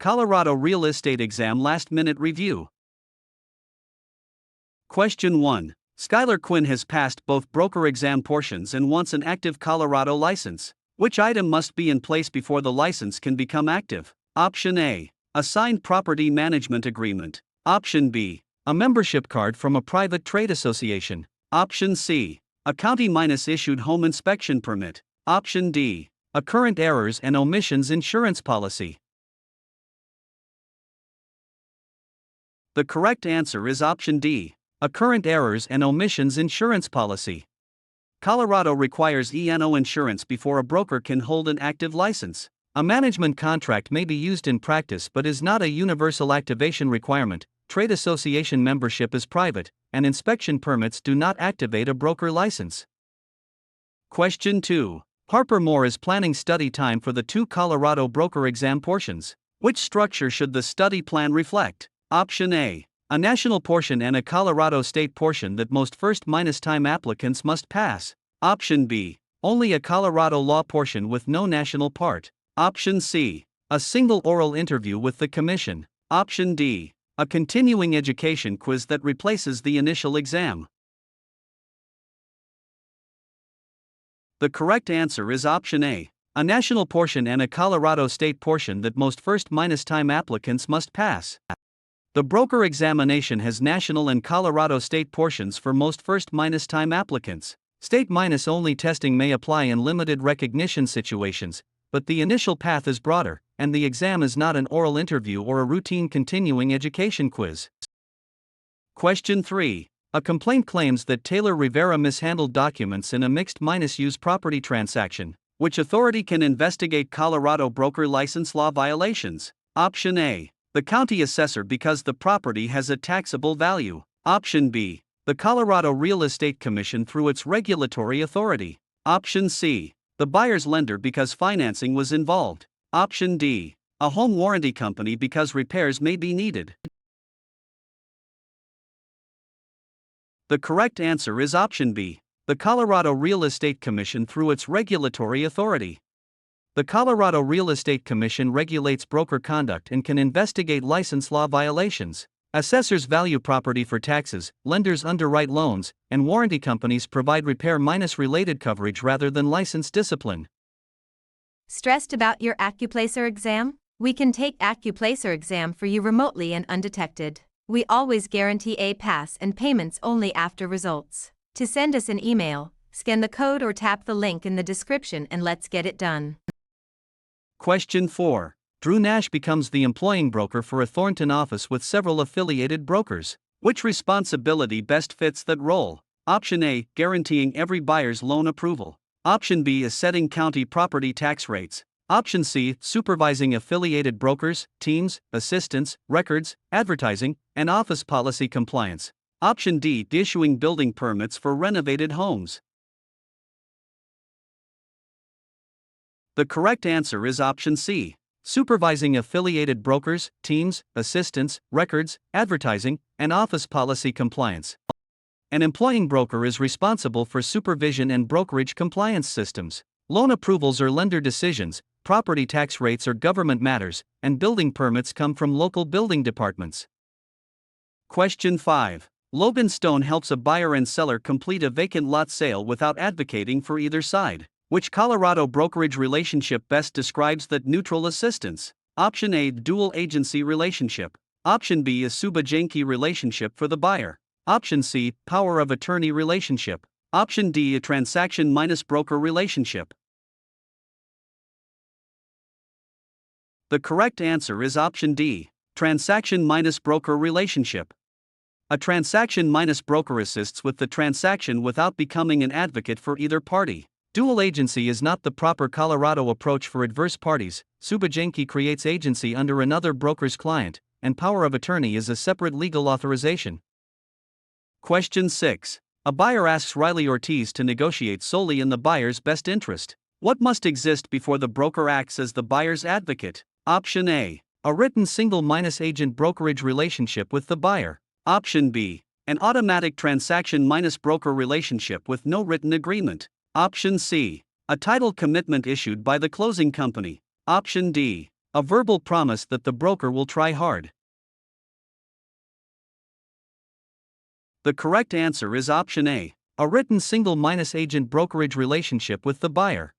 Colorado Real Estate Exam Last Minute Review. Question 1. Skylar Quinn has passed both broker exam portions and wants an active Colorado license. Which item must be in place before the license can become active? Option A. A signed property management agreement. Option B. A membership card from a private trade association. Option C. A county-issued home inspection permit. Option D. A current errors and omissions insurance policy. The correct answer is option D. A current errors and omissions insurance policy. Colorado requires E&O insurance before a broker can hold an active license. A management contract may be used in practice but is not a universal activation requirement. Trade association membership is private, and inspection permits do not activate a broker license. Question 2. Harper Moore is planning study time for the 2 Colorado broker exam portions. Which structure should the study plan reflect? Option A. A national portion and a Colorado state portion that most first-time applicants must pass. Option B. Only a Colorado law portion with no national part. Option C. A single oral interview with the commission. Option D. A continuing education quiz that replaces the initial exam. The correct answer is option A. A national portion and a Colorado state portion that most first-time applicants must pass. The broker examination has national and Colorado state portions for most first-time applicants. State-only testing may apply in limited recognition situations, but the initial path is broader, and the exam is not an oral interview or a routine continuing education quiz. Question 3. A complaint claims that Taylor Rivera mishandled documents in a mixed-use property transaction. Which authority can investigate Colorado broker license law violations? Option A. The county assessor because the property has a taxable value. Option B. The Colorado Real Estate Commission through its regulatory authority. Option C. The buyer's lender because financing was involved. Option D. A home warranty company because repairs may be needed. The correct answer is option B. The Colorado Real Estate Commission through its regulatory authority. The Colorado Real Estate Commission regulates broker conduct and can investigate license law violations. Assessors value property for taxes, lenders underwrite loans, and warranty companies provide repair-related coverage rather than license discipline. Stressed about your AccuPlacer exam? We can take AccuPlacer exam for you remotely and undetected. We always guarantee a pass and payments only after results. To send us an email, scan the code or tap the link in the description and let's get it done. Question 4. Drew Nash becomes the employing broker for a Thornton office with several affiliated brokers. Which responsibility best fits that role? Option A. Guaranteeing every buyer's loan approval. Option B is setting county property tax rates. Option C. Supervising affiliated brokers, teams, assistants, records, advertising, and office policy compliance. Option D. Issuing building permits for renovated homes. The correct answer is option C. Supervising affiliated brokers, teams, assistants, records, advertising, and office policy compliance. An employing broker is responsible for supervision and brokerage compliance systems. Loan approvals are lender decisions, property tax rates are government matters, and building permits come from local building departments. Question 5. Logan Stone helps a buyer and seller complete a vacant lot sale without advocating for either side. Which Colorado brokerage relationship best describes that neutral assistance? Option A. Dual agency relationship. Option B. A supervising relationship for the buyer. Option C. Power of attorney relationship. Option D. A transaction-broker relationship. The correct answer is option D. Transaction-broker relationship. A transaction-broker assists with the transaction without becoming an advocate for either party. Dual agency is not the proper Colorado approach for adverse parties. Supervising creates agency under another broker's client, and power of attorney is a separate legal authorization. Question 6. A buyer asks Riley Ortiz to negotiate solely in the buyer's best interest. What must exist before the broker acts as the buyer's advocate? Option A. A written single-agent brokerage relationship with the buyer. Option B. An automatic transaction-broker relationship with no written agreement. Option C. A title commitment issued by the closing company. Option D. A verbal promise that the broker will try hard. The correct answer is option A. A written single-agent brokerage relationship with the buyer.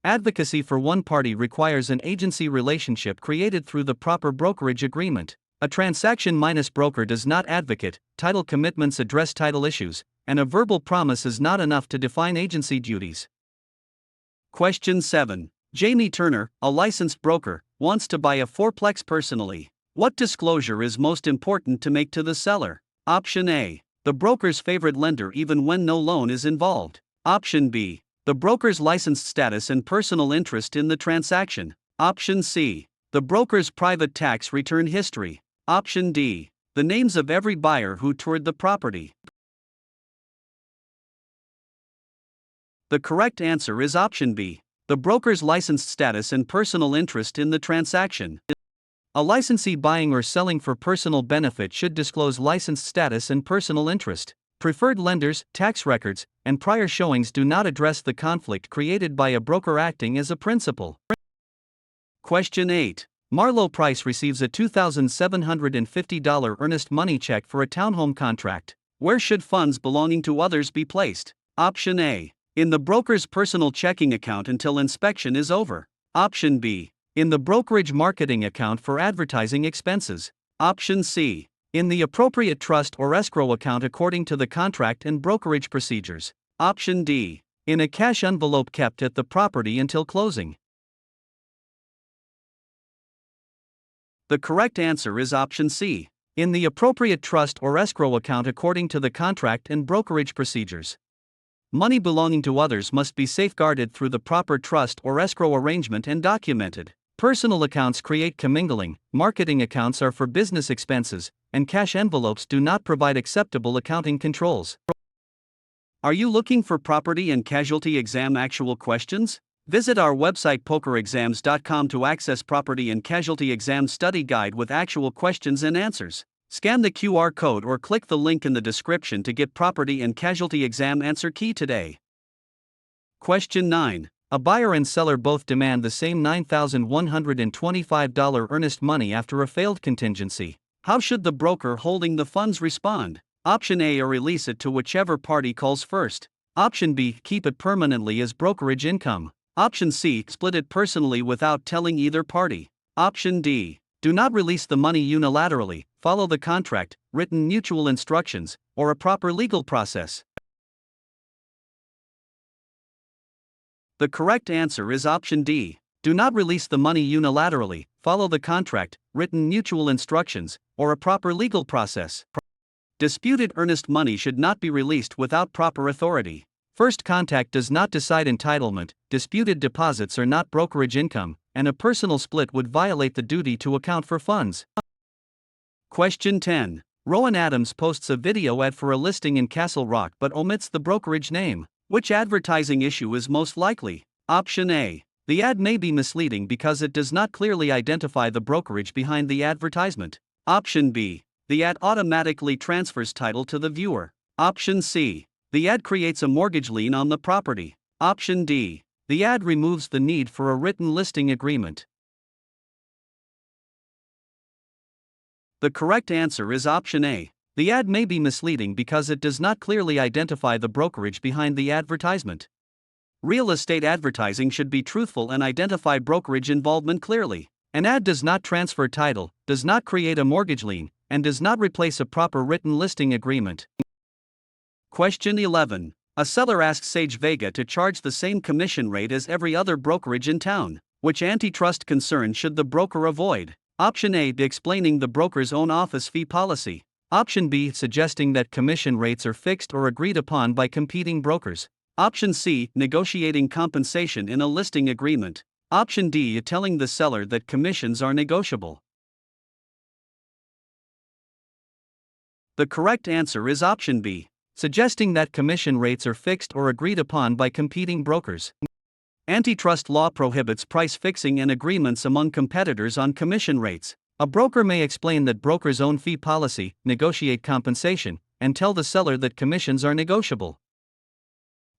Advocacy for one party requires an agency relationship created through the proper brokerage agreement. A transaction minus broker does not advocate, title commitments address title issues, and a verbal promise is not enough to define agency duties. Question 7. Jamie Turner, a licensed broker, wants to buy a fourplex personally. What disclosure is most important to make to the seller? Option A. The broker's favorite lender even when no loan is involved. Option B. The broker's licensed status and personal interest in the transaction. Option C. The broker's private tax return history. Option D. The names of every buyer who toured the property. The correct answer is option B. The broker's licensed status and personal interest in the transaction. A licensee buying or selling for personal benefit should disclose licensed status and personal interest. Preferred lenders, tax records, and prior showings do not address the conflict created by a broker acting as a principal. Question 8. Marlo Price receives a $2,750 earnest money check for a townhome contract. Where should funds belonging to others be placed? Option A. In the broker's personal checking account until inspection is over. Option B. In the brokerage marketing account for advertising expenses. Option C. In the appropriate trust or escrow account according to the contract and brokerage procedures. Option D. In a cash envelope kept at the property until closing. The correct answer is option C. In the appropriate trust or escrow account according to the contract and brokerage procedures. Money belonging to others must be safeguarded through the proper trust or escrow arrangement and documented. Personal accounts create commingling, marketing accounts are for business expenses, and cash envelopes do not provide acceptable accounting controls. Are you looking for property and casualty exam actual questions? Visit our website pokerexams.com to access property and casualty exam study guide with actual questions and answers. Scan the QR code or click the link in the description to get property and casualty exam answer key today. Question 9. A buyer and seller both demand the same $9,125 earnest money after a failed contingency. How should the broker holding the funds respond? Option A. Or release it to whichever party calls first. Option B. Keep it permanently as brokerage income. Option C. Split it personally without telling either party. Option D. Do not release the money unilaterally, follow the contract, written mutual instructions, or a proper legal process. The correct answer is option D. Do not release the money unilaterally, follow the contract, written mutual instructions, or a proper legal process. Disputed earnest money should not be released without proper authority. First contact does not decide entitlement, disputed deposits are not brokerage income, and a personal split would violate the duty to account for funds. Question 10. Rowan Adams posts a video ad for a listing in Castle Rock but omits the brokerage name. Which advertising issue is most likely? Option A. The ad may be misleading because it does not clearly identify the brokerage behind the advertisement. Option B. The ad automatically transfers title to the viewer. Option C. The ad creates a mortgage lien on the property. Option D. The ad removes the need for a written listing agreement. The correct answer is option A. The ad may be misleading because it does not clearly identify the brokerage behind the advertisement. Real estate advertising should be truthful and identify brokerage involvement clearly. An ad does not transfer title, does not create a mortgage lien, and does not replace a proper written listing agreement. Question 11. A seller asks Sage Vega to charge the same commission rate as every other brokerage in town. Which antitrust concern should the broker avoid? Option A. Explaining the broker's own office fee policy. Option B. Suggesting that commission rates are fixed or agreed upon by competing brokers. Option C. Negotiating compensation in a listing agreement. Option D. Telling the seller that commissions are negotiable. The correct answer is option B. Suggesting that commission rates are fixed or agreed upon by competing brokers. Antitrust law prohibits price fixing and agreements among competitors on commission rates. A broker may explain that broker's own fee policy, negotiate compensation, and tell the seller that commissions are negotiable.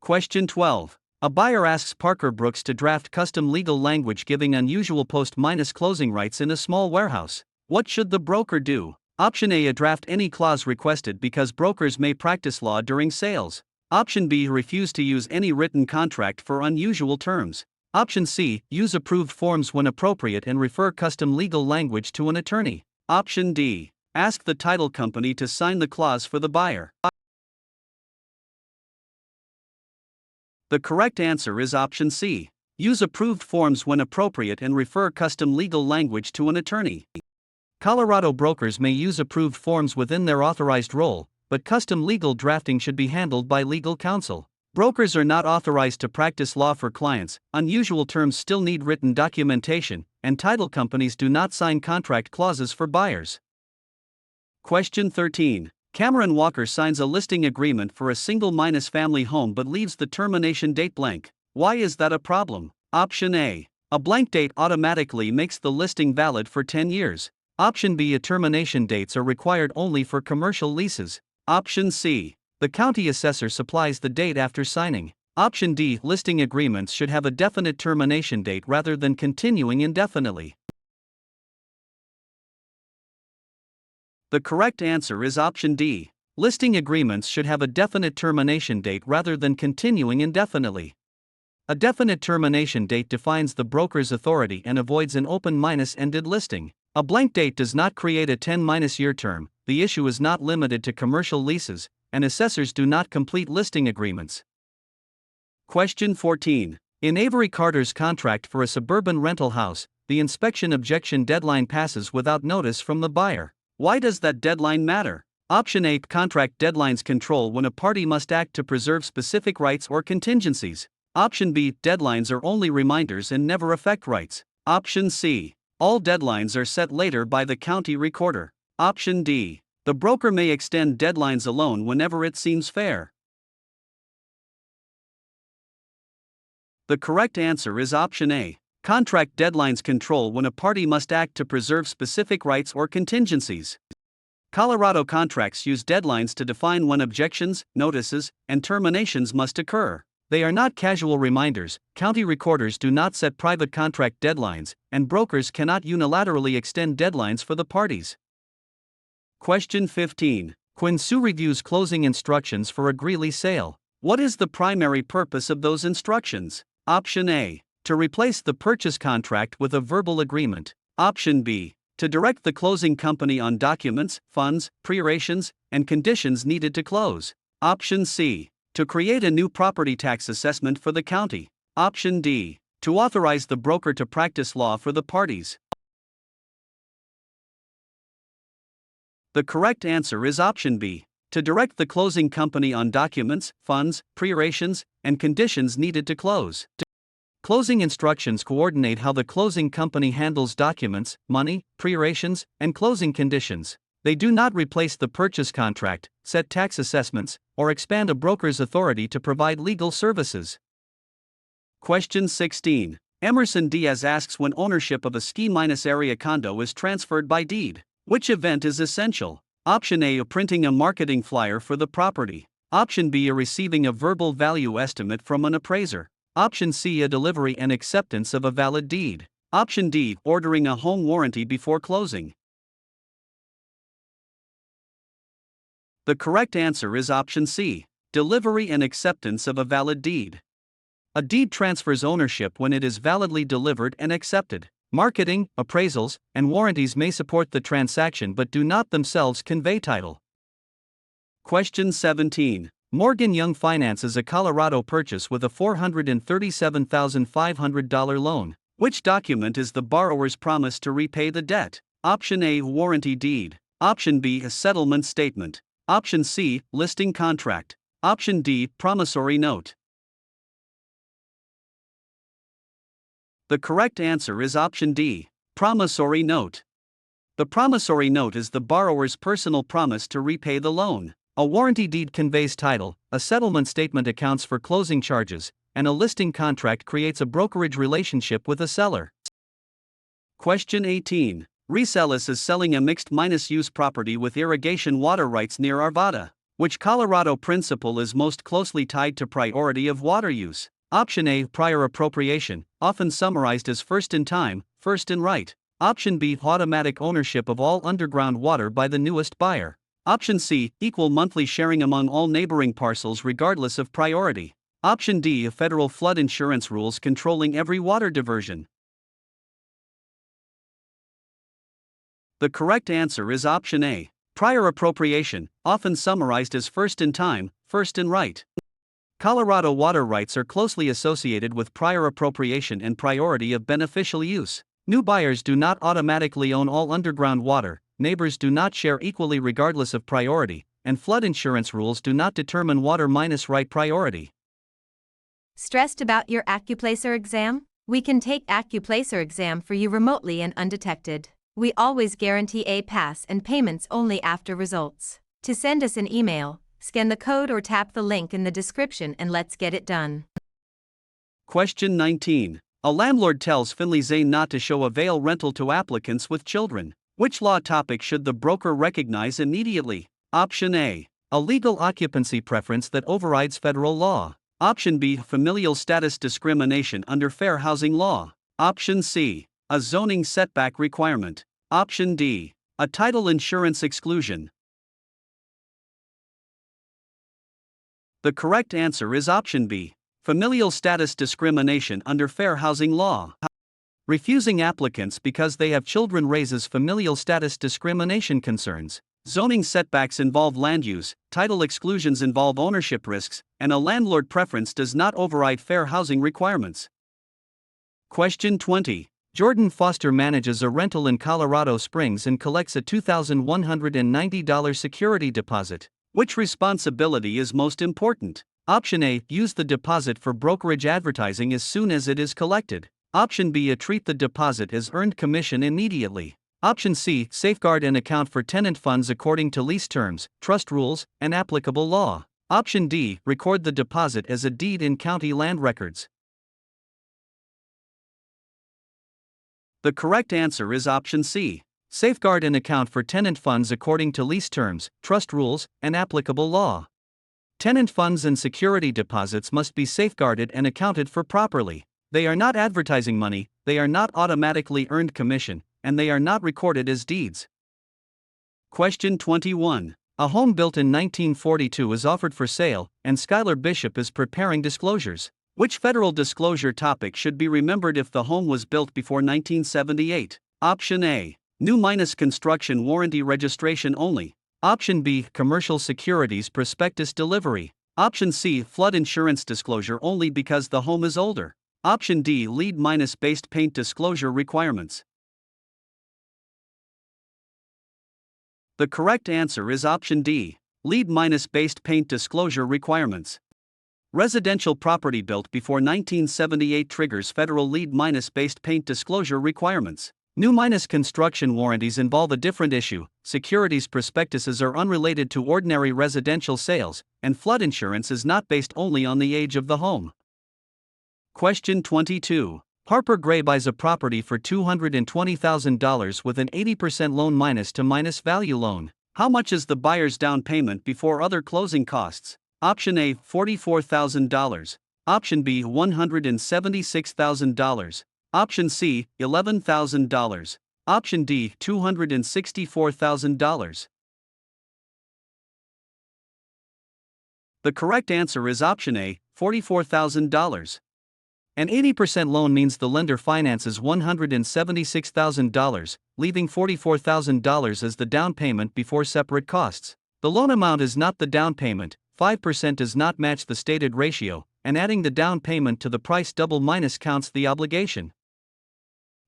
Question 12. A buyer asks Parker Brooks to draft custom legal language giving unusual post-closing rights in a small warehouse. What should the broker do? Option A. Draft any clause requested because brokers may practice law during sales. Option B. Refuse to use any written contract for unusual terms. Option C. Use approved forms when appropriate and refer custom legal language to an attorney. Option D. Ask the title company to sign the clause for the buyer. The correct answer is option C. Use approved forms when appropriate and refer custom legal language to an attorney. Colorado brokers may use approved forms within their authorized role, but custom legal drafting should be handled by legal counsel. Brokers are not authorized to practice law for clients, unusual terms still need written documentation, and title companies do not sign contract clauses for buyers. Question 13. Cameron Walker signs a listing agreement for a single-family home but leaves the termination date blank. Why is that a problem? Option A. A blank date automatically makes the listing valid for 10 years. Option B. Termination dates are required only for commercial leases. Option C. The county assessor supplies the date after signing. Option D. Listing agreements should have a definite termination date rather than continuing indefinitely. The correct answer is option D. Listing agreements should have a definite termination date rather than continuing indefinitely. A definite termination date defines the broker's authority and avoids an open-ended listing. A blank date does not create a 10-year term, the issue is not limited to commercial leases, and assessors do not complete listing agreements. Question 14. In Avery Carter's contract for a suburban rental house, the inspection objection deadline passes without notice from the buyer. Why does that deadline matter? Option A. Contract deadlines control when a party must act to preserve specific rights or contingencies. Option B. Deadlines are only reminders and never affect rights. Option C. All deadlines are set later by the county recorder. Option D. The broker may extend deadlines alone whenever it seems fair. The correct answer is option A. Contract deadlines control when a party must act to preserve specific rights or contingencies. Colorado contracts use deadlines to define when objections, notices, and terminations must occur. They are not casual reminders, county recorders do not set private contract deadlines, and brokers cannot unilaterally extend deadlines for the parties. Question 15. Quinn Sue reviews closing instructions for a Greeley sale. What is the primary purpose of those instructions? Option A. To replace the purchase contract with a verbal agreement. Option B. To direct the closing company on documents, funds, preparations, and conditions needed to close. Option C. To create a new property tax assessment for the county. Option D. To authorize the broker to practice law for the parties. The correct answer is option B. To direct the closing company on documents, funds, preparations, and conditions needed to close. Closing instructions coordinate how the closing company handles documents, money, preparations, and closing conditions. They do not replace the purchase contract, set tax assessments, or expand a broker's authority to provide legal services. Question 16. Emerson Diaz asks when ownership of a ski-area condo is transferred by deed. Which event is essential? Option A. Printing a marketing flyer for the property. Option B. Receiving a verbal value estimate from an appraiser. Option C. Delivery and acceptance of a valid deed. Option D. Ordering a home warranty before closing. The correct answer is option C. Delivery and acceptance of a valid deed. A deed transfers ownership when it is validly delivered and accepted. Marketing, appraisals, and warranties may support the transaction but do not themselves convey title. Question 17. Morgan Young finances a Colorado purchase with a $437,500 loan. Which document is the borrower's promise to repay the debt? Option A. Warranty deed. Option B. A settlement statement. Option C. Listing contract. Option D. Promissory note. The correct answer is option D. Promissory note. The promissory note is the borrower's personal promise to repay the loan. A warranty deed conveys title, a settlement statement accounts for closing charges, and a listing contract creates a brokerage relationship with a seller. Question 18. Resellis is selling a mixed-use property with irrigation water rights near Arvada. Which Colorado principle is most closely tied to priority of water use? Option A, prior appropriation, often summarized as first in time, first in right. Option B, automatic ownership of all underground water by the newest buyer. Option C, equal monthly sharing among all neighboring parcels regardless of priority. Option D, federal flood insurance rules controlling every water diversion. The correct answer is option A, prior appropriation, often summarized as first in time, first in right. Colorado water rights are closely associated with prior appropriation and priority of beneficial use. New buyers do not automatically own all underground water, neighbors do not share equally regardless of priority, and flood insurance rules do not determine water minus right priority. Stressed about your AccuPlacer exam? We can take AccuPlacer exam for you remotely and undetected. We always guarantee a pass and payments only after results. To send us an email, scan the code or tap the link in the description and let's get it done. Question 19. A landlord tells Finley Zane not to show a veil rental to applicants with children. Which law topic should the broker recognize immediately? Option A, a legal occupancy preference that overrides federal law. Option B, familial status discrimination under fair housing law. Option C, a zoning setback requirement. Option D, a title insurance exclusion. The correct answer is option B, familial status discrimination under fair housing law. Refusing applicants because they have children raises familial status discrimination concerns. Zoning setbacks involve land use, title exclusions involve ownership risks, and a landlord preference does not override fair housing requirements. Question 20. Jordan Foster manages a rental in Colorado Springs and collects a $2,190 security deposit. Which responsibility is most important? Option A, use the deposit for brokerage advertising as soon as it is collected. Option B, treat the deposit as earned commission immediately. Option C, safeguard and account for tenant funds according to lease terms, trust rules, and applicable law. Option D, record the deposit as a deed in county land records. The correct answer is option C, safeguard and account for tenant funds according to lease terms, trust rules, and applicable law. Tenant funds and security deposits must be safeguarded and accounted for properly. They are not advertising money, they are not automatically earned commission, and they are not recorded as deeds. Question 21. A home built in 1942 is offered for sale, and Skylar Bishop is preparing disclosures. Which federal disclosure topic should be remembered if the home was built before 1978? Option A, new minus construction warranty registration only. Option B, commercial securities prospectus delivery. Option C, flood insurance disclosure only because the home is older. Option D, lead minus based paint disclosure requirements. The correct answer is option D, lead minus based paint disclosure requirements. Residential property built before 1978 triggers federal lead minus based paint disclosure requirements. New minus construction warranties involve a different issue. Securities prospectuses are unrelated to ordinary residential sales, and flood insurance is not based only on the age of the home. Question 22. Harper Gray buys a property for $220,000 with an 80% loan minus to minus value loan. How much is the buyer's down payment before other closing costs? Option A, $44,000. Option B, $176,000. Option C, $11,000. Option D, $264,000. The correct answer is option A, $44,000. An 80% loan means the lender finances $176,000, leaving $44,000 as the down payment before separate costs. The loan amount is not the down payment, 5% does not match the stated ratio, and adding the down payment to the price double minus counts the obligation.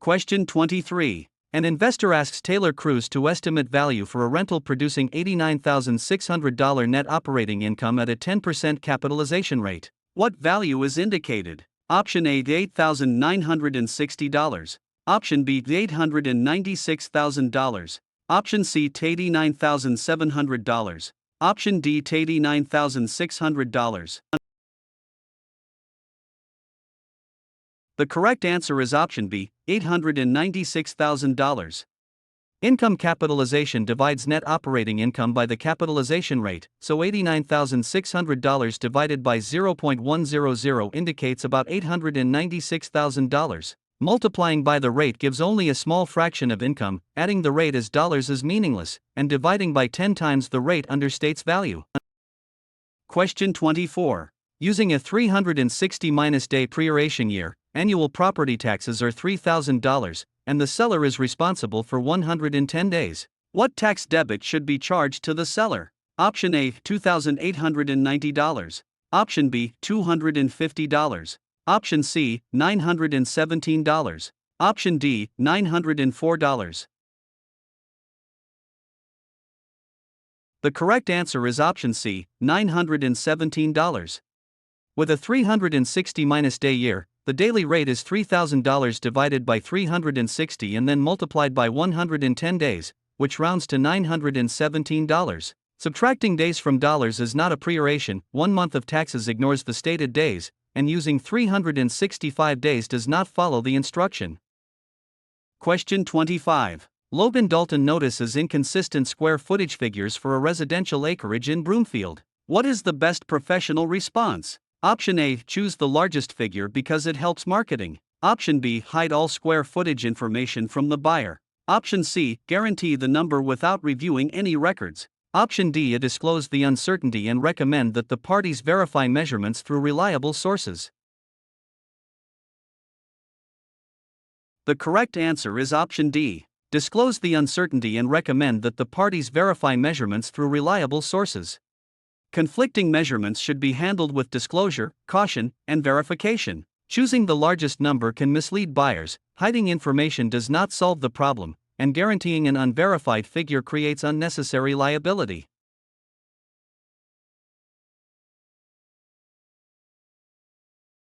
Question 23. An investor asks Taylor Cruz to estimate value for a rental producing $89,600 net operating income at a 10% capitalization rate. What value is indicated? Option A, $8,960. Option B, $896,000. Option C, $89,700. Option D, $89,600. The correct answer is option B, $896,000. Income capitalization divides net operating income by the capitalization rate, so $89,600 divided by 0.100 indicates about $896,000. Multiplying by the rate gives only a small fraction of income, adding the rate as dollars is meaningless, and dividing by 10 times the rate understates value. Question 24. Using a 360-day proration year, annual property taxes are $3,000, and the seller is responsible for 110 days. What tax debit should be charged to the seller? Option A, $2,890. Option B, $250. Option C, $917. Option D, $904. The correct answer is option C, $917. With a 360-day year, the daily rate is $3,000 divided by 360 and then multiplied by 110 days, which rounds to $917. Subtracting days from dollars is not a proration. 1 month of taxes ignores the stated days, and using 365 days does not follow the instruction. Question 25. Logan Dalton notices inconsistent square footage figures for a residential acreage in Broomfield. What is the best professional response? Option A, choose the largest figure because it helps marketing. Option B, hide all square footage information from the buyer. Option C, guarantee the number without reviewing any records. Option D, disclose the uncertainty and recommend that the parties verify measurements through reliable sources. The correct answer is option D. Disclose the uncertainty and recommend that the parties verify measurements through reliable sources. Conflicting measurements should be handled with disclosure, caution, and verification. Choosing the largest number can mislead buyers, hiding information does not solve the problem, and guaranteeing an unverified figure creates unnecessary liability.